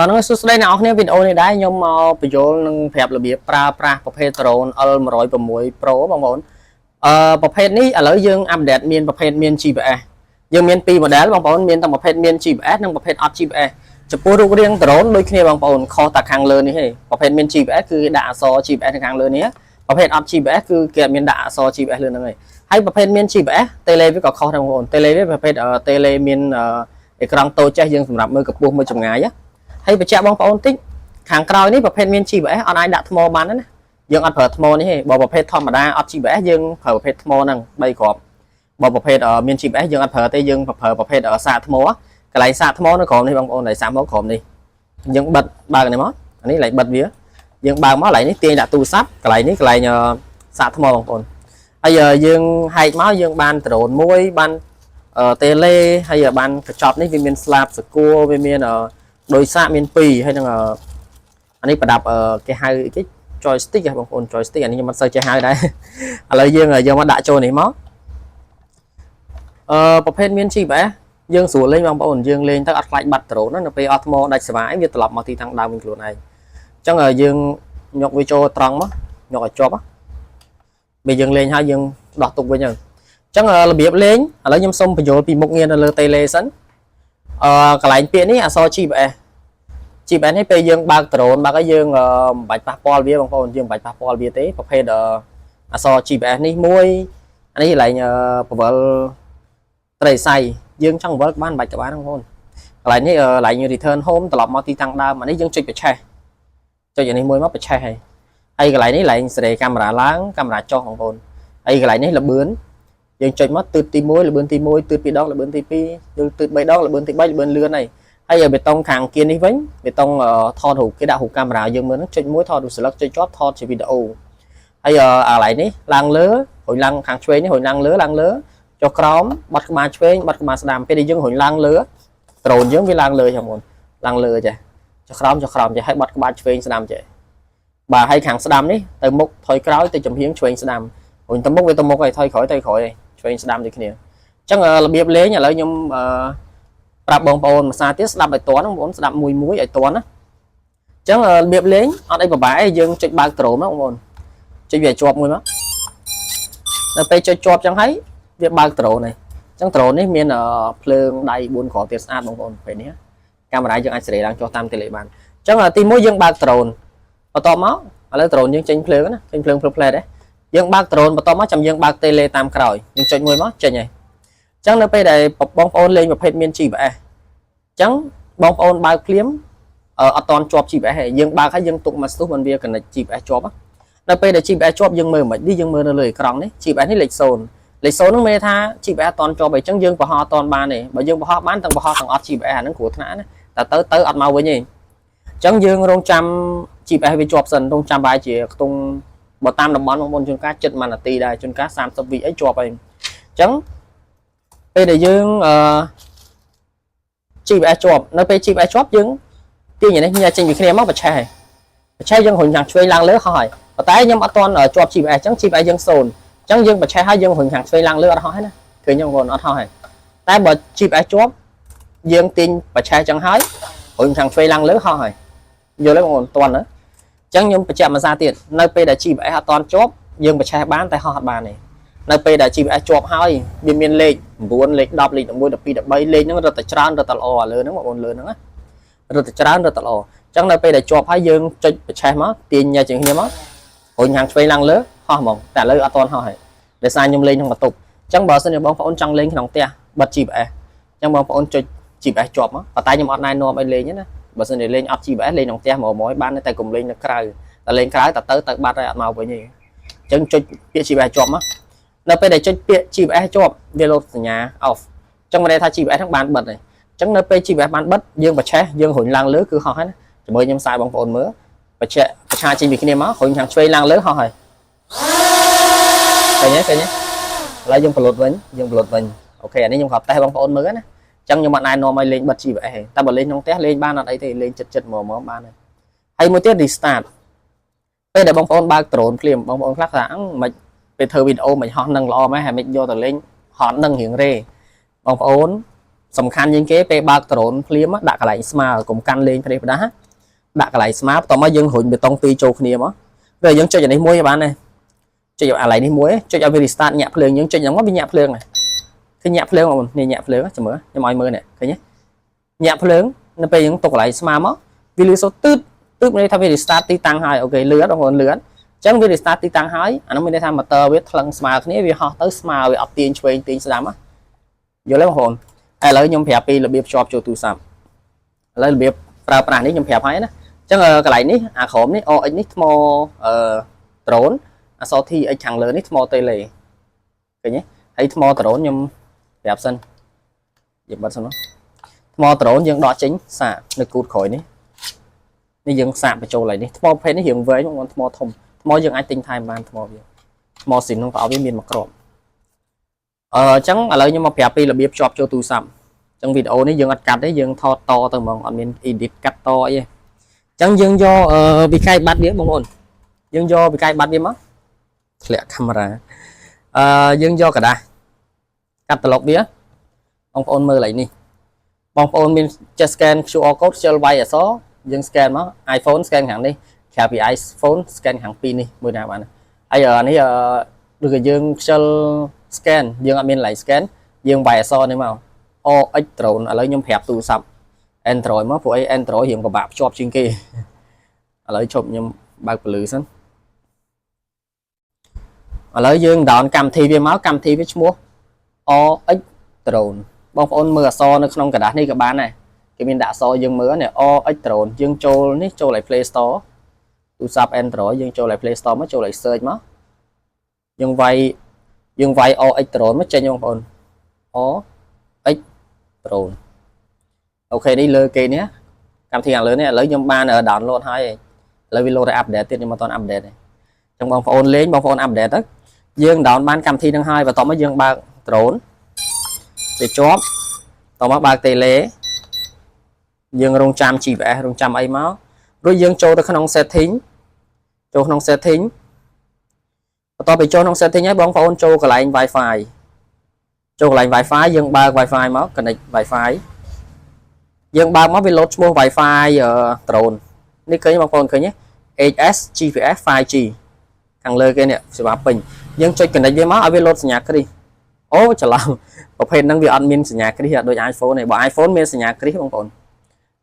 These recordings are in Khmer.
Còn nó số đây nào này video này đấy nhưng mà bây giờ nâng phép là biết praประเภท drone L106 Pro បងប្អូនប្រភេទនេះឥឡូវយើង update មានប្រភេទមាន GPS យើងមានពីរ model បងប្អូនមានតែប្រភេទមាន GPS និងប្រភេទអត់ GPS ចំពោះរូបរាង drone ដូចគ្នាបងប្អូនខុសតែខាងលើនេះទេប្រភេទមាន GPS គឺដាក់អក្សរ GPS នៅខាងលើនេះប្រភេទអត់ GPS គឺគេមានដាក់អក្សរ GPS លើហ្នឹងឯងហើយប្រភេទមាន GPS tele វាក៏ខុសដែរបងប្អូន tele វាប្រភេទ tele មានអេក្រង់តូចចេះយើងសម្រាប់មើលកម្ពស់មើលចម្ងាយហើយបញ្ជាក់បងប្អូនតិចខាងក្រោយនេះប្រភេទមាន GPS អត់អាចដាក់ថ្មបានណាយើងអត់ប្រើថ្មនេះទេបើប្រភេទធម្មតាអត់ GPS យើងប្រើប្រភេទថ្មហ្នឹង3គ្រាប់បើប្រភេទមាន GPS យើងអត់ប្រើទេយើងប្រើប្រភេទសាកថ្មកន្លែងសាកថ្មនៅក្រោមនេះបងប្អូនហើយសាកមកក្រោមនេះយើងបិទបើកនេះមកអានេះឡើងបិទវាយើងបើកមកកន្លែងនេះទាញដាក់ទូរស័ព្ទកន្លែងនេះកន្លែងសាកថ្មបងប្អូនហើយយើងហែកមកយើងបាន drone មួយបាន tele ហើយបានកញ្ចប់នេះវាមាន slab សកួរវាមានដោយសាកមាន2ហើយនឹងអានេះប្រដាប់គេហៅគេ joystick បងប្អូន joystick អានេះខ្ញុំមិនសូវចេះហៅដែរឥឡូវយើងយកមកដាក់ចូលនេះមកប្រភេទមាន GPS យើងស្រួលលេងបងប្អូនយើងលេងទៅអត់ខ្លាចបាត់ drone នៅពេលអត់ថ្មដាច់ស្វាយវាត្រឡប់មកទីតាំងដើមវិញខ្លួនឯងអញ្ចឹងយើងយកវាចូលត្រង់មកយកឲ្យជាប់ពេលយើងលេងហើយយើងដោះទុកវិញហ្នឹងអញ្ចឹងរបៀបលេងឥឡូវខ្ញុំសុំបញ្យល់ពីមុខងារនៅលើ tele សិនកន្លែងពាក្យនេះអក្សរ GPS នេះពេលយើងបើក drone បើកឲ្យយើងមិនបាច់ប៉ះពាល់វាបងប្អូនយើងមិនបាច់ប៉ះពាល់វាទេប្រភេទអក្សរ GPS នេះមួយអានេះកន្លែងពវលត្រីស័យយើងចង់វល់បានបាច់ទៅបានបងប្អូនកន្លែងនេះកន្លែង return home ត្រឡប់មកទីតាំងដើមអានេះយើងចុចបច្ឆេះចុចអានេះមួយមកបច្ឆេះហើយកន្លែងនេះកន្លែងសេរីកាមេរ៉ាឡើងកាមេរ៉ាចុះបងប្អូនហើយកន្លែងនេះលបឿនយើងចុចមកទិសទី1លបឿនទី1ទិស2ដងលបឿនទី2ទិស3ដងលបឿនទី3លបឿនលឿនហើយហើយបេតុងខាងគៀននេះវិញបេតុងថតរូបគេដាក់រូបកាមេរ៉ាយើងមើលហ្នឹងចុចមួយថតរូបស្លឹកចុចជាប់ថតជាវីដេអូហើយកន្លែងនេះឡើងលើរួចឡើងខាងឆ្វេងនេះរួចឡើងលើចុះក្រោមបត់ក្បាលឆ្វេងបត់ក្បាលស្ដាំពេលដែលយើងរួចឡើងលើដ្រូនយើងវាឡើងលើចាំបងឡើងលើចេះចុះក្រោមចេះហើយបត់ក្បាលឆ្វេងស្ដាំចេះបាទហើយខាងស្ដាំនេះទៅមុខថយក្រោយទៅចំហៀងឆ្វេងស្ដាំរួចទៅមុខវាទៅមុខហើយថយក្រោយហើយឆ្វេងស្ដាំដូចគ្នាអញ្ចឹងរបៀបលេងឥឡូវខ្ញុំប្រាប់បងប្អូនភាសាទៀតស្ដាប់ឲ្យតន់បងប្អូនស្ដាប់មួយឲ្យតន់ណាអញ្ចឹងរបៀបលេងអត់អីពិបាកទេយើងចុចបើកដ្រូនមកបងប្អូនចុចវាជាប់មួយមកដល់ពេលចុចជាប់អញ្ចឹងហើយវាបើកដ្រូនហើយអញ្ចឹងដ្រូននេះមានភ្លើងដៃ4គ្រាប់ទៀតស្អាតបងប្អូនពេលនេះកាមេរ៉ាយើងអាចសេរីឡើងចុះតាម tele បានអញ្ចឹងទី1យើងបើកដ្រូនបន្ទាប់មកឥឡូវដ្រូនយើងចេញភ្លើងណាចេញភ្លើងផ្លែតទេយើងបើកដ្រូនបន្ទាប់មកចាំយើងបើក tele តាមក្រោយយើងចុចមួយមកចេញហើយអញ្ចឹងនៅពេលដែលបងប្អូនលេងប្រភេទមាន GPS អញ្ចឹងបងប្អូនបើកភ្លាមអត់តន់ជាប់ GPS ទេយើងបើកហើយយើងទុកមកស្ទុះមិនវា connect GPS ជាប់ដល់ពេលដែល GPS ជាប់យើងមើលមិននេះយើងមើលនៅលើអេក្រង់នេះ GPS នេះលេខ0ហ្នឹងមានថា GPS អត់តន់ជាប់អីអញ្ចឹងយើងបង្ហោះអត់តន់បានទេបើយើងបង្ហោះបានទាំងបង្ហោះទាំងអត់ GPS អាហ្នឹងគ្រោះថ្នាក់ណាតែទៅអត់មកវិញទេអញ្ចឹងយើងរងចាំ GPS វាជាប់សិនរងចាំបាយជាខ្ទង់បើតាមតំបន់បងប្អូនជួនកាល7នាទីដែរជួនកាល30វិអីជាប់ហើយអញ្ចឹងពេលដែលយើងGPS ជាប់នៅពេល GPS ជាប់យើងទាញនេះញ៉ាចេញពីគ្នាមកបច្ឆេះយើងរុញខាងឆ្វេងឡើងលើហោះហើយប៉ុន្តែខ្ញុំអត់ទាន់ជាប់ GPS អញ្ចឹង GPS យើង0អញ្ចឹងយើងបច្ឆេះហើយយើងរុញខាងឆ្វេងឡើងលើអត់ហោះហើយណាឃើញបងប្អូនអត់ហោះហើយតែបើ GPS ជាប់យើងទាញបច្ឆេះអញ្ចឹងហើយរុញខាងឆ្វេងឡើងលើហោះហើយយល់ទេបងប្អូនទាន់ណាអញ្ចឹងខ្ញុំបញ្ជាក់មួយសារទៀតនៅពេលដែល GPS អត់ទាន់ជាប់យើងបច្ឆេះបានតែហោះអត់បានទេនៅពេលដែល GPS ជាប់ហើយវាមានលេខ9លេខ10លេខ11 12 13លេខហ្នឹងរត់តែច្រើនរត់តែល្អលើហ្នឹងបងប្អូនលើហ្នឹងណារត់តែច្រើនរត់តែល្អអញ្ចឹងនៅពេលដែលជាប់ហើយយើងចុចបច្ឆេះមកទាញញ៉ាជាងគ្នាមករុញខាងឆ្វេងឡើងលើហោះហ្មងតែឥឡូវអត់ទាន់ហោះហើយដោយសារខ្ញុំលេងក្នុងបន្ទប់អញ្ចឹងបើសិនជាបងប្អូនចង់លេងក្នុងផ្ទះបិទ GPS អញ្ចឹងបងប្អូនចុច GPS ជាប់មកប៉ុន្តែខ្ញុំអត់ណែនាំឲ្យលេងទេណាបើសិនជាលេងអត់ GPS លេងក្នុងផ្ទះមកបានតែកុំលេងនៅក្រៅតែលេងក្រៅតែទៅបាត់ហើយអត់មកវិញទេអញ្ចឹងចុចពាក្យ GPS ជាប់មកនៅពេលដែលចុចពាក្យ GPS ជាប់វាលោតសញ្ញា off អញ្ចឹងមានន័យថា GPS ហ្នឹងបានបិទហើយអញ្ចឹងនៅពេល GPS បានបិទយើងបច្ឆេះយើងរុញឡើងលើគឺហោះហើយណាជាមួយខ្ញុំសាយបងប្អូនមើលបច្ឆេះចេញពីគ្នាមករុញខាងឆ្វេងឡើងលើហោះហើយឃើញទេឥឡូវយើងប្លុតវិញអូខេអានេះខ្ញុំខំតេស្តបងប្អូនមើលណាអញ្ចឹងខ្ញុំអត់ណែនាំឲ្យលេងបិទ GPS ទេតែបើលេងក្នុងផ្ទះលេងបានអត់អីទេលេងចិត្តមកបានហើយមួយទៀត restart ពេលដែលបងប្អូនបើក drone ភ្លាមបងប្អូនខ្លះថាមិនពេលធ្វើវីដេអូមិនហោះនឹងល្អម៉េចហើយមិនយកទៅលេងហត់នឹងរៀងរេបងប្អូន សំខាន់ជាងគេពេលបើកដ្រូនភ្លាមដាក់កន្លែងស្មើកុំកាន់លេងព្រេះដាស់ដាក់កន្លែងស្មើបន្ទាប់មកយើងរុញបេតុងពីរចូលគ្នាមកពេលយើងចុចអានេះមួយបានដែរចុចអាឡៃនេះមួយចុចឲ្យវា restart ញាក់ភ្លើងយើងចុចហ្នឹងមកវាញាក់ភ្លើងហ្នឹងឃើញញាក់ភ្លើងបងនេះញាក់ភ្លើងចាំមើលខ្ញុំឲ្យមើលនេះឃើញទេញាក់ភ្លើងនៅពេលយើងទុកកន្លែងស្មើមកវាលឺសូរទឺតមានន័យថាវា restart ទីតាំងហើយអូខេលឿនបងប្អូនលឿនអញ្ចឹងវា restart ទីតាំងហើយអានោះមានន័យថា motor វាថ្លឹងស្មើគ្នាវាហោះទៅស្មើវាអត់ទាញឆ្វេងទាញស្ដាំយល់ទេបងប្អូនឥឡូវខ្ញុំប្រាប់ពីរបៀបភ្ជាប់ចូលទូរស័ព្ទឥឡូវរបៀបប្រើប្រាស់នេះខ្ញុំប្រាប់ហើយណាអញ្ចឹងកន្លែងនេះអាក្រោមនេះ OX នេះថ្មdrone អក្សរ TX ខាងលើនេះថ្ម tele ឃើញទេហើយថ្ម drone ខ្ញុំប្រាប់សិនយើងបិទសិនមកថ្ម drone យើងដកចេញសាកនៅគូតក្រោយនេះយើងសាកបញ្ចូលឡើងនេះថ្មប្រភេទនេះរៀងវែងបងថ្មធំថ្មយើងអាចទិញថែមបានថ្មវាថ្មស៊ីនក្នុងប្រអប់វាមានមួយគ្រាប់អញ្ចឹងឥឡូវខ្ញុំមកប្រាប់ពីរបៀបភ្ជាប់ចូលទូរស័ព្ទអញ្ចឹងវីដេអូនេះយើងអត់កាត់ទេយើងថតតទៅហ្មងអត់មាន edit កាត់តអីទេអញ្ចឹងយើងយកវិក័យបាត់វាបងប្អូនយើងយកវិក័យបាត់វាមកធ្លាក់កាមេរ៉ាយើងយកกระดาษកាត់ត្រឡប់វាបងប្អូនមើលឡើងនេះបងប្អូនមានចេះ scan QR code ខ្ជិលវាយអក្សរយើង scan មក iPhone scan ខាងនេះក្រៅពី iPhone scan ខាងពីរនេះមួយណាបានហើយនេះឬក៏យើងខ្ជិល scan យើងអត់មានកន្លែង scan យើងវាយអក្សរនេះមក OX drone ឥឡូវខ្ញុំប្រាប់ទូរស័ព្ទ Android មកព្រោះអី Android រៀងពិបាកភ្ជាប់ជាងគេឥឡូវជប់ខ្ញុំបើកពលឺសិនឥឡូវយើង down កម្មវិធីវាមកកម្មវិធីវាឈ្មោះ OX drone បងប្អូនមើលអក្សរនៅក្នុងกระดาษនេះក៏បានដែរគេមានដាក់អក្សរយើងមើលនេះ OX drone យើងចូលនេះចូលឲ្យ Play Store ទូរស័ព្ទ Android យើងចូលឲ្យ Play Store មកចូលឲ្យ search មកយើងវាយ OX drone មកចេញបងប្អូន OX drone អូខេនេះលើគេនេះកម្មវិធីខាងលើនេះឥឡូវខ្ញុំបាន download ហើយឥឡូវវា load ឲ្យ update ទៀតខ្ញុំមិនទាន់ update ទេអញ្ចឹងបងប្អូនលេងបងប្អូន update ទៅយើង down បានកម្មវិធីនឹងហើយបន្ទាប់មកយើងបើក drone វាជាប់តមកបើក tele យើងរងចាំ GPS រងចាំអីមករួចយើងចូលទៅក្នុង setting ចូលក្នុង setting បន្ទាប់ពីចូលក្នុង setting ហើយបងប្អូនចូលកន្លែង Wi-Fi ចូលកន្លែង Wi-Fi យើងបើក Wi-Fi មក connect Wi-Fi យើងបើកមកវា load ឈ្មោះ Wi-Fi drone នេះឃើញបងប្អូនឃើញទេ HS GPS 5G ខាងលើគេនេះសេវាពេញយើងចុច connect វាមកឲ្យវា load សញ្ញាគ្រីសអូច្រឡំប្រភេទហ្នឹងវាអត់មានសញ្ញាគ្រីសដូច iPhone ទេបើ iPhone មានសញ្ញាគ្រីសបងប្អូន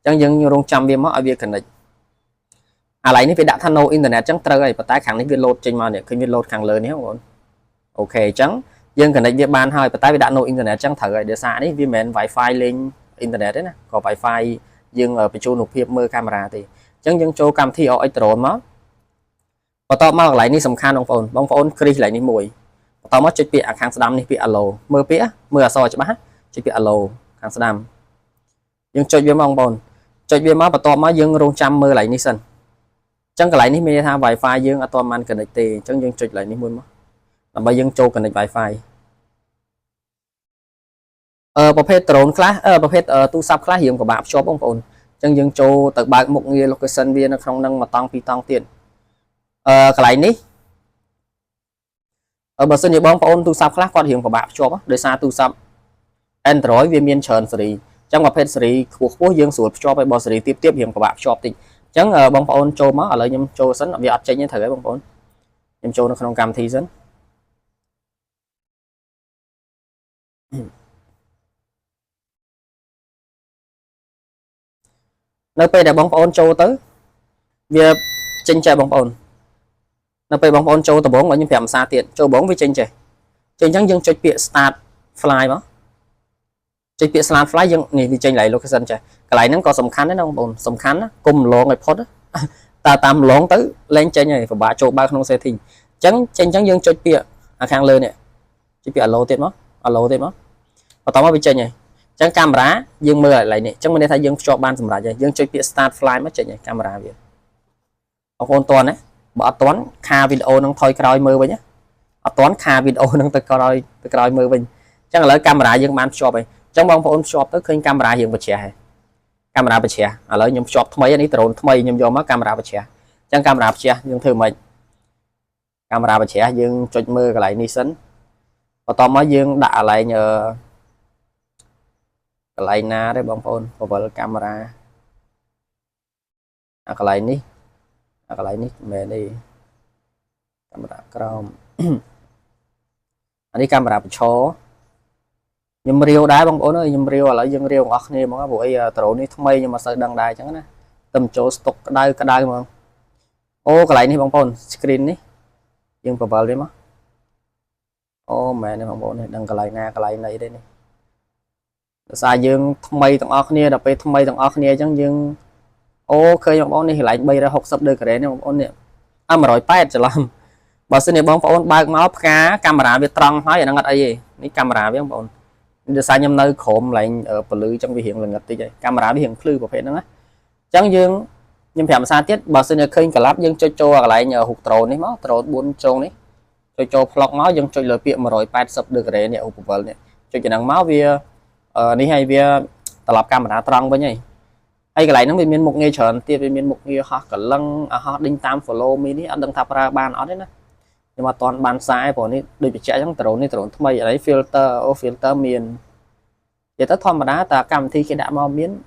អញ្ចឹងយើងរងចាំវាមកឲ្យវា connect អាឡៃនេះវាដាក់ថា no internet អញ្ចឹងត្រូវហើយប៉ុន្តែខាងនេះវា load ចេញមកនេះឃើញវា load ខាងលើនេះបងប្អូនអូខេអញ្ចឹងយើង connect វាបានហើយប៉ុន្តែវាដាក់ no internet អញ្ចឹងត្រូវហើយដោយសារនេះវាមិនមែន Wi-Fi លេង internet ទេណាក៏ Wi-Fi យើងបញ្ចូលរូបភាពមើលកាមេរ៉ាទេអញ្ចឹងយើងចូលកម្មវិធី OX drone មកបន្ទាប់មកកន្លែងនេះសំខាន់បងប្អូនគ្រីសកន្លែងនេះមួយបន្ទាប់មកចុចពាក្យខាងស្ដាំនេះពាក្យ allow មើលពាក្យមើលអក្សរច្បាស់ចុចពាក្យ allow ខាងស្ដាំយើងចុចវាមកបងប្អូនចុចវាមកបន្ទាប់មកយើងរងចាំមើលកន្លែងនេះសិនអញ្ចឹងកន្លែងនេះមានន័យថា Wi-Fi យើងអត់ទាន់បាន connect ទេអញ្ចឹងយើងចុចកន្លែងនេះមួយមកដើម្បីយើងចូល connect Wi-Fi ប្រភេទ drone ខ្លះប្រភេទទូរស័ព្ទខ្លះរៀងពិបាកភ្ជាប់បងប្អូនអញ្ចឹងយើងចូលទៅបើកមុខងារ location វានៅក្នុងនឹងមួយតង់ពីរតង់ទៀតកន្លែងនេះបើសិនជាបងប្អូនទូរស័ព្ទខ្លះគាត់រៀងពិបាកភ្ជាប់ដោយសារទូរស័ព្ទ Android វាមានច្រើនស៊េរីអញ្ចឹងប្រភេទស៊េរីខ្ពស់យើងស្រួលភ្ជាប់ហើយបើស៊េរីទាបរៀងពិបាកភ្ជាប់តិចអញ្ចឹងបងប្អូនចូលមកឥឡូវខ្ញុំចូលសិនវាអត់ចេញទេត្រូវហើយបងប្អូនខ្ញុំចូលនៅក្នុងកម្មវិធីសិននៅពេលដែលបងប្អូនចូលទៅវាចេញចេះបងប្អូននៅពេលបងប្អូនចូលដំបងខ្ញុំប្រាប់ភាសាទៀតចូលដំបងវាចេញចេះចេញអញ្ចឹងយើងចុចពាក្យ start fly មកចុចពាក្យ start fly យើងនេះវាចេញ location ចេះកន្លែងហ្នឹងក៏សំខាន់ដែរណាបងប្អូនសំខាន់ណាកុំឡងឲ្យផុតតើតាមឡងទៅលែងចេញហើយពិបាកចូលបើក្នុង setting អញ្ចឹងចេញអញ្ចឹងយើងចុចពាក្យខាងលើនេះចុចពាក្យ allow ទៀតមក allow ទៀតមកបន្ទាប់មកវាចេញហើយអញ្ចឹងកាមេរ៉ាយើងមើលកន្លែងនេះអញ្ចឹងមានន័យថាយើងភ្ជាប់បានសម្រាប់ហើយយើងចុចពាក្យ start fly មកចេញហើយកាមេរ៉ាវាបងប្អូនតន់ណាបើអត់តន់ខាវីដេអូនឹងថយក្រោយមើលវិញអត់តន់ខាវីដេអូនឹងទៅក្រោយមើលវិញអញ្ចឹងឥឡូវកាមេរ៉ាយើងបានភ្ជាប់ហើយអញ្ចឹងបងប្អូនភ្ជាប់ទៅឃើញកាមេរ៉ាយើងបច្ចេះហើយកាមេរ៉ាបច្ចេះឥឡូវខ្ញុំភ្ជាប់ថ្មីនេះ drone ថ្មីខ្ញុំយកមកកាមេរ៉ាបច្ចេះអញ្ចឹងកាមេរ៉ាបច្ចេះយើងធ្វើម៉េចកាមេរ៉ាបច្ចេះយើងចុចមើលកន្លែងនេះសិនបន្ទាប់មកយើងដាក់កន្លែង cái này na đấy bóng phone và camera cái này ní cái này ní mẹ đi camera Chrome anh đi camera cho nhưng riêu đá bóng ổn ơi nhưng riêu là dân riêu ngọt nè mà buổi trộn đi thông mây nhưng mà sợ đăng đài chẳng á tầm chỗ stock cái đai mà ô cái này ní bóng phone screen ní nhưng vào đấy mà ô mẹ này bóng ổn này đăng cái này này đây này sai dương thông mây tầng óc nè đập về thông mây tầng óc nè chẳng dương ô khơi bóng ổn này thì lại bay ra học sắp đưa cái đấy này bóng ổn nè mà rồi pet cho làm bà xin bóng phone ba máu cá camera việt trăng nói vậy nó ngắt ấy gì ní camera với bóng phone đưa sai nhầm nơi khổm lại ở bờ lưới trong vi hiện là ngặt tí vậy camera vi hiện khư của phép đó chẳng dương nhưng phải làm sao tiết bà xin khơi cả lắp dương cho lại nhờ hụt trồn đấy máu trồn buôn trồn đấy cho vlog máu dương cho lời chuyện mà rồi pet sắp được cái này hụt vợ này cho chỉ năng máu vì đi hay vì tập lập camera trăng với nhỉ hay cái này nó bị miền một nghe chọn tiết bị miền một nghe họ cả lăng họ đinh tam follow mini anh đừng thắp ra ban ở đấy nè nhưng mà toàn bàn sai của nó đôi bị chạy trong trộn thông mây ở đấy filter miền để tất thon mà đá ta cầm thi cái đã mau miếng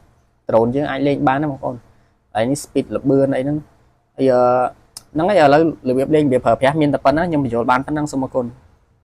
trộn chứ ai lên bán nó con đấy ní speed là bưa này nó bây giờ nó bây giờ là việc lên việc hợp miền tập nó nhưng mà rồi bán khả năng xong mà con